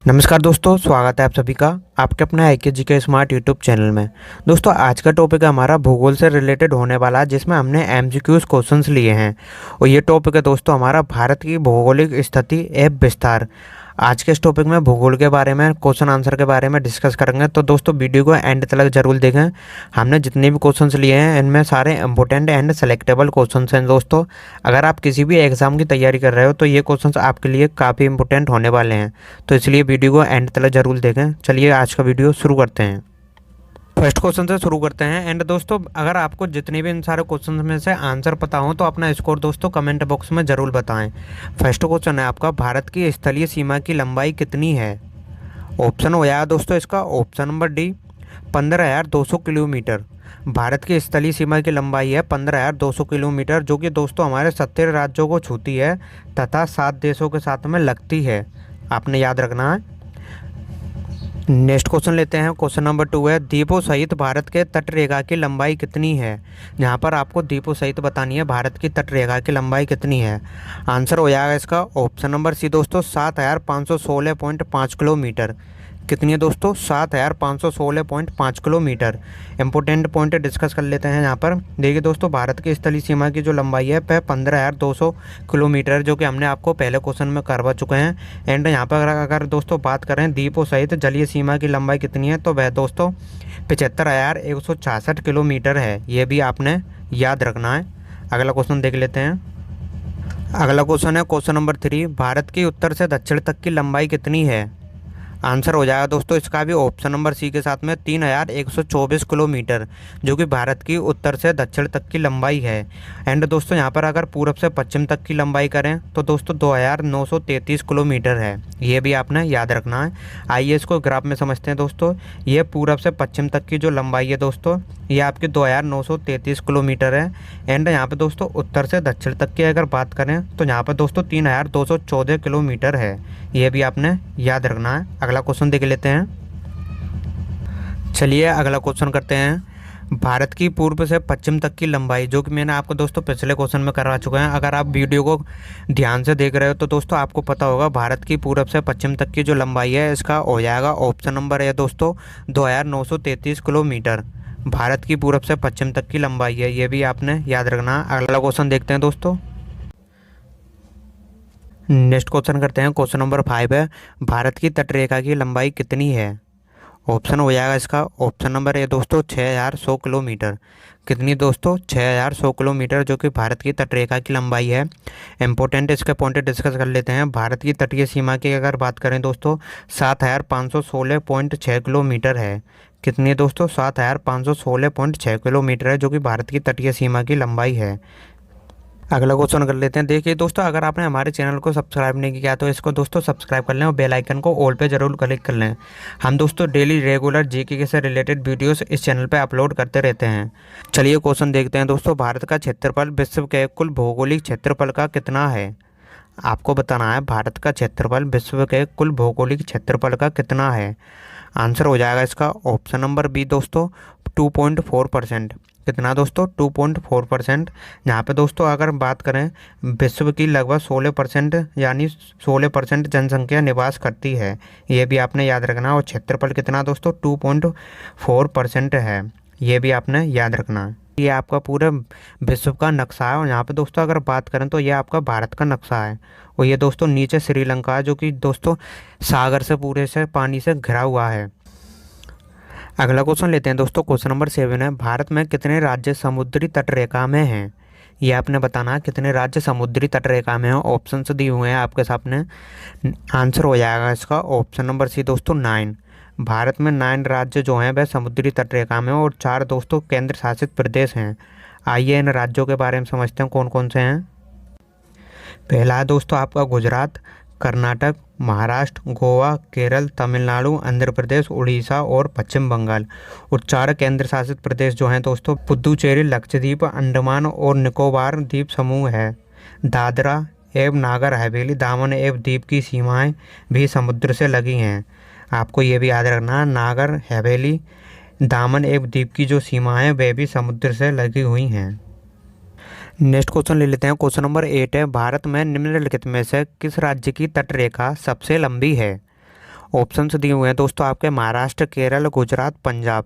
नमस्कार दोस्तों, स्वागत है आप सभी का आपके अपने आईके जी के स्मार्ट यूट्यूब चैनल में। दोस्तों, आज का टॉपिक हमारा भूगोल से रिलेटेड होने वाला है, जिसमें हमने एमसीक्यूज क्वेश्चंस लिए हैं। और ये टॉपिक है दोस्तों हमारा भारत की भौगोलिक स्थिति एवं विस्तार। आज के इस टॉपिक में भूगोल के बारे में क्वेश्चन आंसर के बारे में डिस्कस करेंगे, तो दोस्तों वीडियो को एंड तक जरूर देखें। हमने जितने भी क्वेश्चंस लिए हैं इनमें सारे इंपॉर्टेंट एंड सेलेक्टेबल क्वेश्चंस हैं। दोस्तों, अगर आप किसी भी एग्जाम की तैयारी कर रहे हो तो ये क्वेश्चंस आपके लिए काफ़ी इंपॉर्टेंट होने वाले हैं, तो इसलिए वीडियो को एंड तक जरूर देखें। चलिए आज का वीडियो शुरू करते हैं। फर्स्ट क्वेश्चन से शुरू करते हैं। एंड दोस्तों, अगर आपको जितने भी इन सारे क्वेश्चन में से आंसर पता हो तो अपना स्कोर दोस्तों कमेंट बॉक्स में ज़रूर बताएं। फर्स्ट क्वेश्चन है आपका, भारत की स्थलीय सीमा की लंबाई कितनी है? ऑप्शन हो जाएगा दोस्तों इसका option number D, 15,200 kilometre. Bharat की स्थलीय सीमा की लंबाई है 15,200 किलोमीटर, जो कि दोस्तों हमारे 70 राज्यों को छूती है तथा 7 देशों के साथ में लगती है। आपने याद रखना है। नेक्स्ट क्वेश्चन लेते हैं। क्वेश्चन नंबर 2 है, द्वीपों सहित भारत के तट रेखा की लंबाई कितनी है? यहाँ पर आपको द्वीपों सहित बतानी है भारत की तट रेखा की लंबाई कितनी है। आंसर हो जाएगा इसका ऑप्शन नंबर सी दोस्तों, 7,516.5 किलोमीटर। कितनी है दोस्तों? 7,516.5 किलोमीटर। इंपॉर्टेंट पॉइंट डिस्कस कर लेते हैं यहाँ पर। देखिए दोस्तों, भारत की स्थलीय सीमा की जो लंबाई है वह 15,200 किलोमीटर, जो कि हमने आपको पहले क्वेश्चन में करवा चुके हैं। एंड यहाँ पर अगर दोस्तों बात करें द्वीपों सहित जलीय सीमा की लंबाई कितनी है, तो वह दोस्तों 75,166 किलोमीटर है। ये भी आपने याद रखना है। अगला क्वेश्चन देख लेते हैं। अगला क्वेश्चन है क्वेश्चन नंबर 3, भारत की उत्तर से दक्षिण तक की लंबाई कितनी है? आंसर हो जाएगा दोस्तों इसका भी ऑप्शन नंबर सी के साथ में 3,124 किलोमीटर, जो कि भारत की उत्तर से दक्षिण तक की लंबाई है। एंड दोस्तों यहाँ पर अगर पूरब से पश्चिम तक की लंबाई करें तो दोस्तों 2,933 किलोमीटर है। ये भी आपने याद रखना है। आइए इसको ग्राफ में समझते हैं दोस्तों। ये पूरब से पश्चिम तक की जो लंबाई है दोस्तों, ये आपकी 2,933 किलोमीटर है। एंड यहाँ पर दोस्तों उत्तर से दक्षिण तक की अगर बात करें तो यहाँ पर दोस्तों 3,214 किलोमीटर है। ये भी आपने याद रखना है। अगला क्वेश्चन देख लेते हैं। चलिए अगला क्वेश्चन करते हैं। भारत की पूर्व से पश्चिम तक की लंबाई, जो कि मैंने आपको दोस्तों पिछले क्वेश्चन में करवा चुका है। अगर आप वीडियो को ध्यान से देख रहे हो तो दोस्तों आपको पता होगा भारत की पूर्व से पश्चिम तक की जो लंबाई है इसका हो जाएगा ऑप्शन नंबर है दोस्तों 2,933 किलोमीटर। भारत की पूर्व से पश्चिम तक की लंबाई है, ये भी आपने याद रखना। अगला क्वेश्चन देखते हैं दोस्तों। नेक्स्ट क्वेश्चन करते हैं। क्वेश्चन नंबर 5 है, भारत की तटरेखा की लंबाई कितनी है? ऑप्शन हो जाएगा इसका ऑप्शन नंबर है दोस्तों 6,100 किलोमीटर। कितनी दोस्तों? 6,100 किलोमीटर, जो कि भारत की तटरेखा की लंबाई है। इंपॉर्टेंट इसके पॉइंट डिस्कस कर लेते हैं। भारत की तटीय सीमा की अगर बात करें दोस्तों 7,516.6 किलोमीटर है। कितनी है दोस्तों? 7,516.6 किलोमीटर है, जो कि भारत की तटीय सीमा की लंबाई है। अगला क्वेश्चन कर लेते हैं। देखिए दोस्तों, अगर आपने हमारे चैनल को सब्सक्राइब नहीं किया तो इसको दोस्तों सब्सक्राइब कर लें और बेल आइकन को ऑल पे ज़रूर क्लिक कर लें। हम दोस्तों डेली रेगुलर जीके से रिलेटेड वीडियोस इस चैनल पे अपलोड करते रहते हैं। चलिए क्वेश्चन देखते हैं दोस्तों। भारत का क्षेत्रफल विश्व के कुल भौगोलिक क्षेत्रफल का कितना है? आपको बताना है भारत का क्षेत्रफल विश्व के कुल भौगोलिक क्षेत्रफल का कितना है। आंसर हो जाएगा इसका ऑप्शन नंबर बी दोस्तों 2.4%। कितना दोस्तों? 2.4%। यहाँ पे दोस्तों अगर बात करें विश्व की लगभग 16% यानी 16% जनसंख्या निवास करती है। ये भी आपने याद रखना। और क्षेत्रफल कितना दोस्तों? 2.4% है। ये भी आपने याद रखना है। ये आपका पूरे विश्व का नक्शा है। और यहाँ पे दोस्तों अगर बात करें तो ये आपका भारत का नक्शा है। और ये दोस्तों नीचे श्रीलंका है, जो कि दोस्तों सागर से पूरे से पानी से घिरा हुआ है। अगला क्वेश्चन लेते हैं दोस्तों। क्वेश्चन नंबर 7 है, भारत में कितने राज्य समुद्री तटरेखा में हैं? ये आपने बताना है कितने राज्य समुद्री तटरेखा में हैं। ऑप्शन से दिए हुए हैं आपके सामने। आंसर हो जाएगा इसका ऑप्शन नंबर सी दोस्तों 9। भारत में 9 राज्य जो हैं वह समुद्री तटरेखा में और 4 दोस्तों केंद्र शासित प्रदेश हैं। आइए इन राज्यों के बारे में समझते हैं कौन कौन से हैं। पहला है दोस्तों आपका गुजरात, कर्नाटक, महाराष्ट्र, गोवा, केरल, तमिलनाडु, आंध्र प्रदेश, उड़ीसा और पश्चिम बंगाल। और 4 केंद्र शासित प्रदेश जो हैं दोस्तों पुदुचेरी, लक्षद्वीप, अंडमान और निकोबार द्वीप समूह है। दादरा एवं नागर हवेली, दामन एवं द्वीप की सीमाएं भी समुद्र से लगी हैं। आपको ये भी याद रखना, नागर हवेली, दामन एवं द्वीप की जो सीमाएं वे भी समुद्र से लगी हुई हैं। नेक्स्ट क्वेश्चन ले लेते हैं। क्वेश्चन नंबर 8 है, भारत में निम्नलिखित में से किस राज्य की तटरेखा सबसे लंबी है? ऑप्शंस दिए हुए हैं दोस्तों आपके महाराष्ट्र, केरल, गुजरात, पंजाब।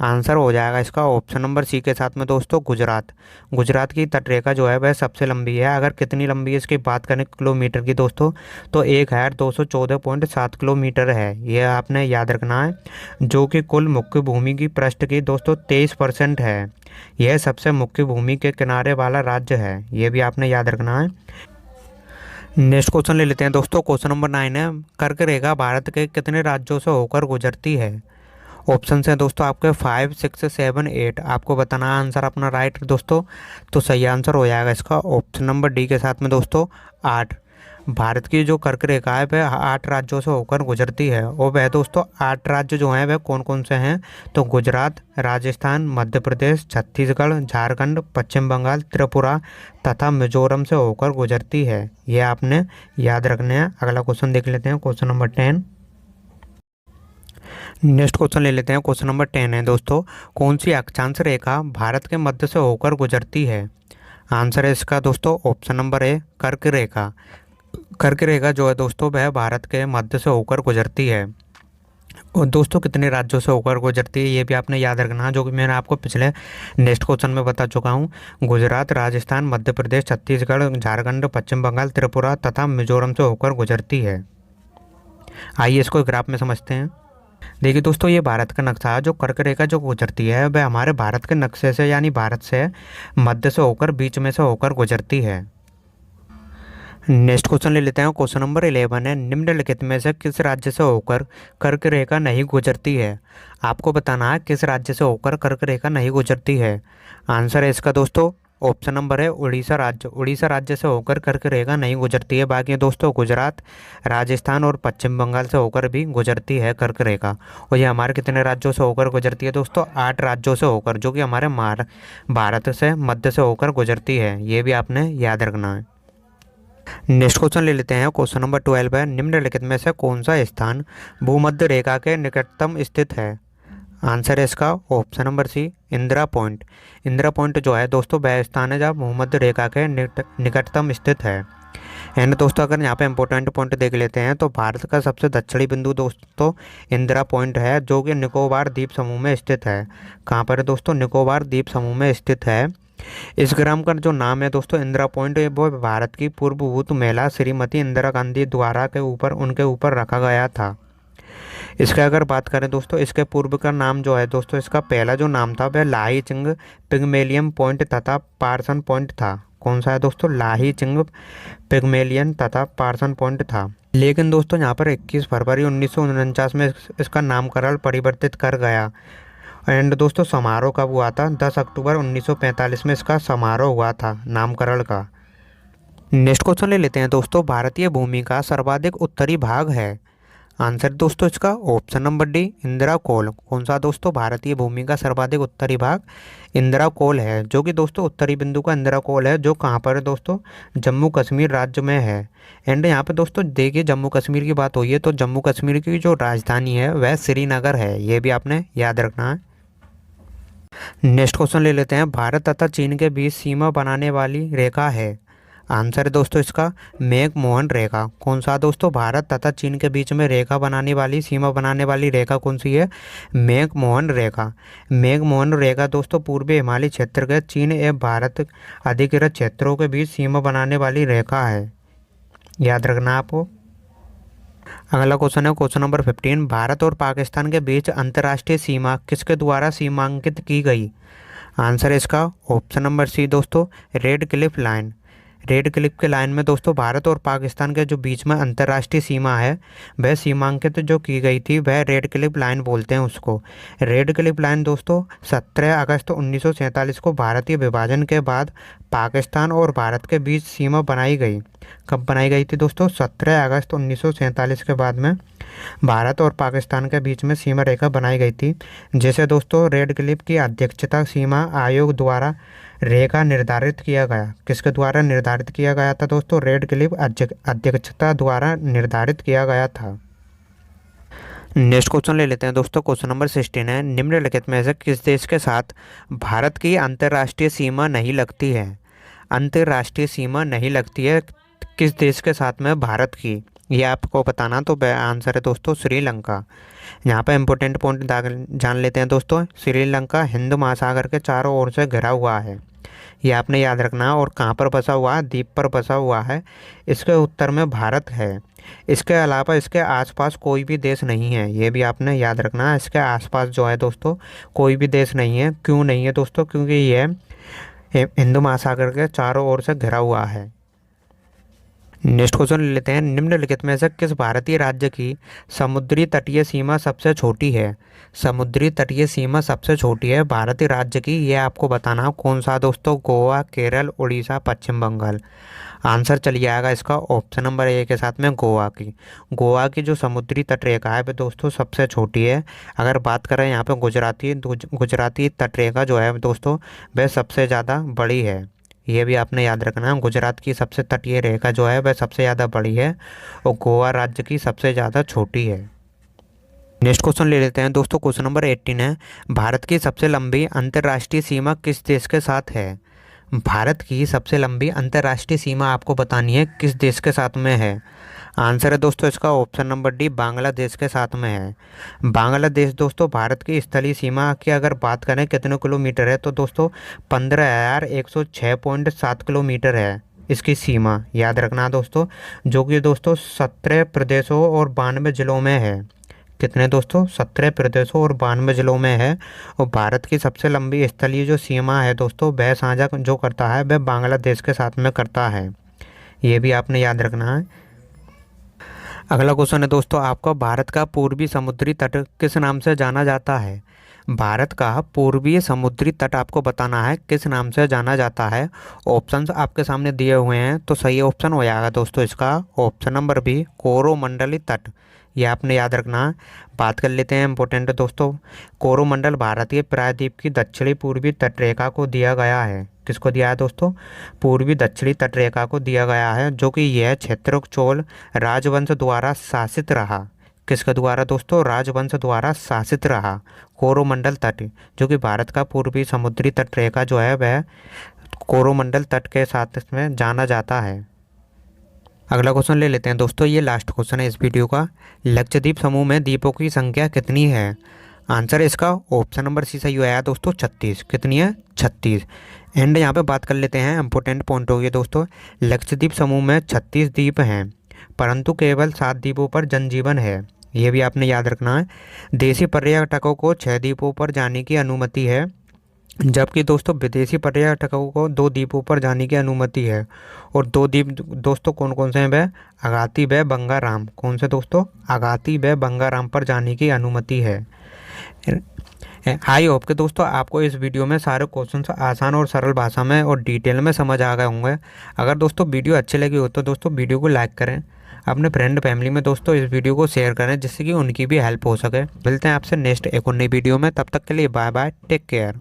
आंसर हो जाएगा इसका ऑप्शन नंबर सी के साथ में दोस्तों गुजरात। गुजरात की तटरेखा जो है वह सबसे लंबी है। अगर कितनी लंबी है इसकी बात करें किलोमीटर की दोस्तों, तो 1214.7 किलोमीटर है। यह आपने याद रखना है, जो कि कुल मुख्य भूमि की पृष्ठ की दोस्तों 23% है। यह सबसे मुख्य भूमि के किनारे वाला राज्य है, यह भी आपने याद रखना है। नेक्स्ट क्वेश्चन ले लेते हैं दोस्तों। क्वेश्चन नंबर 9 है, कर्क रेखा भारत के कितने राज्यों से होकर गुजरती है? ऑप्शन हैं दोस्तों आपके 5, 6, 7, 8। आपको बताना है आंसर अपना राइट दोस्तों। तो सही आंसर हो जाएगा इसका ऑप्शन नंबर डी के साथ में दोस्तों 8। भारत की जो कर्क रेखा है वह 8 राज्यों से होकर गुजरती है। और वह दोस्तों 8 राज्य जो हैं वह कौन कौन से हैं? तो गुजरात, राजस्थान, मध्य प्रदेश, छत्तीसगढ़, झारखंड, पश्चिम बंगाल, त्रिपुरा तथा मिजोरम से होकर गुजरती है। ये आपने याद रखने हैं। अगला क्वेश्चन देख लेते हैं, क्वेश्चन नंबर 10। नेक्स्ट क्वेश्चन ले लेते हैं। क्वेश्चन नंबर 10 है दोस्तों, कौन सी अक्षांश रेखा भारत के मध्य से होकर गुजरती है? आंसर है इसका दोस्तों ऑप्शन नंबर ए, कर्क रेखा। कर्क रेखा जो है दोस्तों वह भारत के मध्य से होकर गुजरती है। और दोस्तों कितने राज्यों से होकर गुजरती है ये भी आपने याद रखना, जो कि मैंने आपको पिछले नेक्स्ट क्वेश्चन में बता चुका हूँ। गुजरात, राजस्थान, मध्य प्रदेश, छत्तीसगढ़, झारखंड, पश्चिम बंगाल, त्रिपुरा तथा मिजोरम से होकर गुजरती है। आइए इसको ग्राफ में समझते हैं। देखिए दोस्तों, ये भारत का नक्शा है। जो कर्क रेखा जो गुजरती है वह हमारे भारत के नक्शे से यानी भारत से मध्य से होकर बीच में से होकर गुजरती है। नेक्स्ट क्वेश्चन ले लेते हैं। क्वेश्चन नंबर 11 है, निम्नलिखित में से किस राज्य से होकर कर्क रेखा नहीं गुजरती है? आपको बताना है किस राज्य से होकर कर्क रेखा नहीं गुजरती है। आंसर है इसका दोस्तों ऑप्शन नंबर है उड़ीसा राज्य। उड़ीसा राज्य से होकर कर्क रेखा नहीं गुजरती है। बाकी दोस्तों गुजरात, राजस्थान और पश्चिम बंगाल से होकर भी गुजरती है कर्क रेखा। और ये हमारे कितने राज्यों से होकर गुजरती है दोस्तों? 8 राज्यों से होकर, जो कि हमारे भारत से मध्य से होकर गुजरती है। ये भी आपने याद रखना है। नेक्स्ट क्वेश्चन ले लेते हैं। क्वेश्चन नंबर 12 है, निम्नलिखित में से कौन सा स्थान भूमध्य रेखा के निकटतम स्थित है? आंसर है इसका option number C, Indira point. Indira point जो है दोस्तों वह स्थान है जहाँ भूमध्य रेखा के निकटतम स्थित है। एंड दोस्तों अगर यहाँ पे इंपॉर्टेंट पॉइंट देख लेते हैं तो भारत का सबसे दक्षिणी बिंदु दोस्तों इंदिरा पॉइंट है, जो कि निकोबार द्वीप समूह में स्थित है। कहाँ पर है दोस्तों? निकोबार द्वीप समूह में स्थित है। इस ग्राम का जो नाम है दोस्तों इंदिरा पॉइंट, वो भारत की पूर्वभूत महिला श्रीमती इंदिरा गांधी द्वारा उनके ऊपर रखा गया था। इसके अगर बात करें दोस्तों, इसके पूर्व का नाम जो है दोस्तों, इसका पहला जो नाम था वह लाही चिंग पिग्मेलियन पॉइंट तथा पार्सन पॉइंट था। कौन सा है दोस्तों? लाही चिंग पिग्मेलियन तथा पार्सन पॉइंट था। लेकिन दोस्तों यहाँ पर 21 फरवरी 1949 में इसका नामकरण परिवर्तित कर गया। एंड दोस्तों समारोह कब हुआ था? 10 अक्टूबर 1945 में इसका समारोह हुआ था नामकरण का। नेक्स्ट क्वेश्चन ले लेते हैं दोस्तों, भारतीय भूमि का सर्वाधिक उत्तरी भाग है। आंसर दोस्तों इसका ऑप्शन नंबर डी, इंदिरा कोल। कौन सा दोस्तों? भारतीय भूमि का सर्वाधिक उत्तरी भाग इंदिरा कोल है, जो कि दोस्तों उत्तरी बिंदु का इंदिरा कोल है, जो कहाँ पर है दोस्तों? जम्मू कश्मीर राज्य में है। एंड यहाँ पे दोस्तों देखिए जम्मू कश्मीर की बात हुई है तो जम्मू कश्मीर की जो राजधानी है वह श्रीनगर है। ये भी आपने याद रखना है। नेक्स्ट क्वेश्चन ले लेते हैं, भारत तथा चीन के बीच सीमा बनाने वाली रेखा है। आंसर है दोस्तों इसका मैकमोहन रेखा। कौन सा दोस्तों? भारत तथा चीन के बीच में रेखा बनाने वाली, सीमा बनाने वाली रेखा कौन सी है? मैकमोहन रेखा। मैकमोहन रेखा दोस्तों पूर्वी हिमालय क्षेत्र के चीन एवं भारत अधिकृत क्षेत्रों के बीच सीमा बनाने वाली रेखा है। याद रखना आपको। अगला क्वेश्चन है क्वेश्चन नंबर 15, भारत और पाकिस्तान के बीच अंतर्राष्ट्रीय सीमा किसके द्वारा सीमांकित की गई? आंसर है इसका ऑप्शन नंबर सी दोस्तों, red Cliff line. Red Cliff के लाइन में दोस्तों भारत और पाकिस्तान के जो बीच में अंतर्राष्ट्रीय सीमा है वह सीमांकित जो की गई थी वह रेड क्लिफ लाइन बोलते हैं उसको। रेड क्लिफ लाइन दोस्तों 17 अगस्त 1947 को भारतीय विभाजन के बाद पाकिस्तान और भारत के बीच सीमा बनाई गई। कब बनाई गई थी दोस्तों? 17 अगस्त 1947 के बाद में भारत और पाकिस्तान के बीच में सीमा रेखा बनाई गई थी, जिसे दोस्तों रेड क्लिफ की अध्यक्षता सीमा आयोग द्वारा रेखा निर्धारित किया गया। किसके द्वारा निर्धारित किया गया था दोस्तों? रेड क्लिफ अध्यक्षता द्वारा निर्धारित किया गया था। नेक्स्ट क्वेश्चन ले लेते हैं दोस्तों। क्वेश्चन नंबर 16 है, निम्नलिखित में से किस देश के साथ भारत की अंतर्राष्ट्रीय सीमा नहीं लगती है? अंतर्राष्ट्रीय सीमा नहीं लगती है किस देश के साथ में भारत की? ये आपको बताना, तो आंसर है दोस्तों श्रीलंका। यहाँ पे इम्पोर्टेंट पॉइंट जान लेते हैं दोस्तों। श्रीलंका हिंद महासागर के चारों ओर से घिरा हुआ है, ये आपने याद रखना है। और कहाँ पर बसा हुआ है? द्वीप पर बसा हुआ है। इसके उत्तर में भारत है। इसके अलावा इसके आसपास कोई भी देश नहीं है, ये भी आपने याद रखना है। इसके आसपास जो है दोस्तों कोई भी देश नहीं है। क्यों नहीं है दोस्तों? क्योंकि यह हिंदू महासागर के चारों ओर से घिरा हुआ है। नेक्स्ट क्वेश्चन ले लेते हैं। निम्नलिखित में से किस भारतीय राज्य की समुद्री तटीय सीमा सबसे छोटी है? समुद्री तटीय सीमा सबसे छोटी है भारतीय राज्य की, ये आपको बताना कौन सा दोस्तों? गोवा, केरल, उड़ीसा, पश्चिम बंगाल। आंसर चलिए आएगा इसका ऑप्शन नंबर ए के साथ में गोवा की। गोवा की जो समुद्री तटरेखा है वह दोस्तों सबसे छोटी है। अगर बात करें यहाँ पे गुजराती तटरेखा जो है दोस्तों वह सबसे ज़्यादा बड़ी है। ये भी आपने याद रखना है। गुजरात की सबसे तटीय रेखा जो है वह सबसे ज़्यादा बड़ी है और गोवा राज्य की सबसे ज़्यादा छोटी है। नेक्स्ट क्वेश्चन ले लेते हैं दोस्तों। क्वेश्चन नंबर 18 है, भारत की सबसे लंबी अंतर्राष्ट्रीय सीमा किस देश के साथ है? भारत की सबसे लंबी अंतर्राष्ट्रीय सीमा आपको बतानी है किस देश के साथ में है। आंसर है दोस्तों इसका ऑप्शन नंबर डी, बांग्लादेश के साथ में है। बांग्लादेश दोस्तों भारत की स्थलीय सीमा की अगर बात करें कितने किलोमीटर है, तो दोस्तों 15,106.7 किलोमीटर है इसकी सीमा। याद रखना दोस्तों, जो कि दोस्तों 17 प्रदेशों और 92 जिलों में है। कितने दोस्तों? 17 प्रदेशों और 92 जिलों में है। और भारत की सबसे लंबी स्थलीय जो सीमा है दोस्तों वह साझा जो करता है वह बांग्लादेश के साथ में करता है। ये भी आपने याद रखना है। अगला क्वेश्चन है दोस्तों आपका, भारत का पूर्वी समुद्री तट किस नाम से जाना जाता है? भारत का पूर्वी समुद्री तट आपको बताना है किस नाम से जाना जाता है। ऑप्शंस आपके सामने दिए हुए हैं, तो सही ऑप्शन हो जाएगा दोस्तों इसका ऑप्शन नंबर बी, कोरोमंडली तट। ये आपने याद रखना है। बात कर लेते हैं इंपॉर्टेंट दोस्तों। कोरोमंडल भारतीय प्रायद्वीप की दक्षिणी पूर्वी तटरेखा को दिया गया है। किसको दिया है दोस्तों? पूर्वी दक्षिणी तटरेखा को दिया गया है, जो कि यह क्षेत्र चोल राजवंश द्वारा शासित रहा। किसके द्वारा दोस्तों? राजवंश द्वारा शासित रहा। कोरोमंडल तट जो कि भारत का पूर्वी समुद्री तटरेखा जो है वह कोरोमंडल तट के साथ इसमें जाना जाता है। अगला क्वेश्चन ले लेते हैं दोस्तों। ये लास्ट क्वेश्चन है इस वीडियो का। लक्षद्वीप समूह में द्वीपों की संख्या कितनी है? आंसर इसका ऑप्शन नंबर सी सही आया दोस्तों, 36। कितनी है? 36। एंड यहाँ पे बात कर लेते हैं इंपॉर्टेंट पॉइंट हो गया दोस्तों। लक्षद्वीप समूह में 36 द्वीप हैं, परंतु केवल 7 द्वीपों पर जनजीवन है। ये भी आपने याद रखना है। देशी पर्यटकों को 6 द्वीपों पर जाने की अनुमति है, जबकि दोस्तों विदेशी पर्यटकों को 2 द्वीपों पर जाने की अनुमति है। और 2 द्वीप दोस्तों कौन कौन से हैं? वह अगाती व बंगाराम। कौन से दोस्तों? अगाती व बंगाराम पर जाने की अनुमति है। आई होप के दोस्तों आपको इस वीडियो में सारे क्वेश्चन आसान और सरल भाषा में और डिटेल में समझ आ गए होंगे। अगर दोस्तों वीडियो अच्छी लगी हो तो दोस्तों वीडियो को लाइक करें, अपने फ्रेंड फैमिली में दोस्तों इस वीडियो को शेयर करें, जिससे कि उनकी भी हेल्प हो सके। मिलते हैं आपसे नेक्स्ट एक और नई वीडियो में, तब तक के लिए बाय बाय, टेक केयर।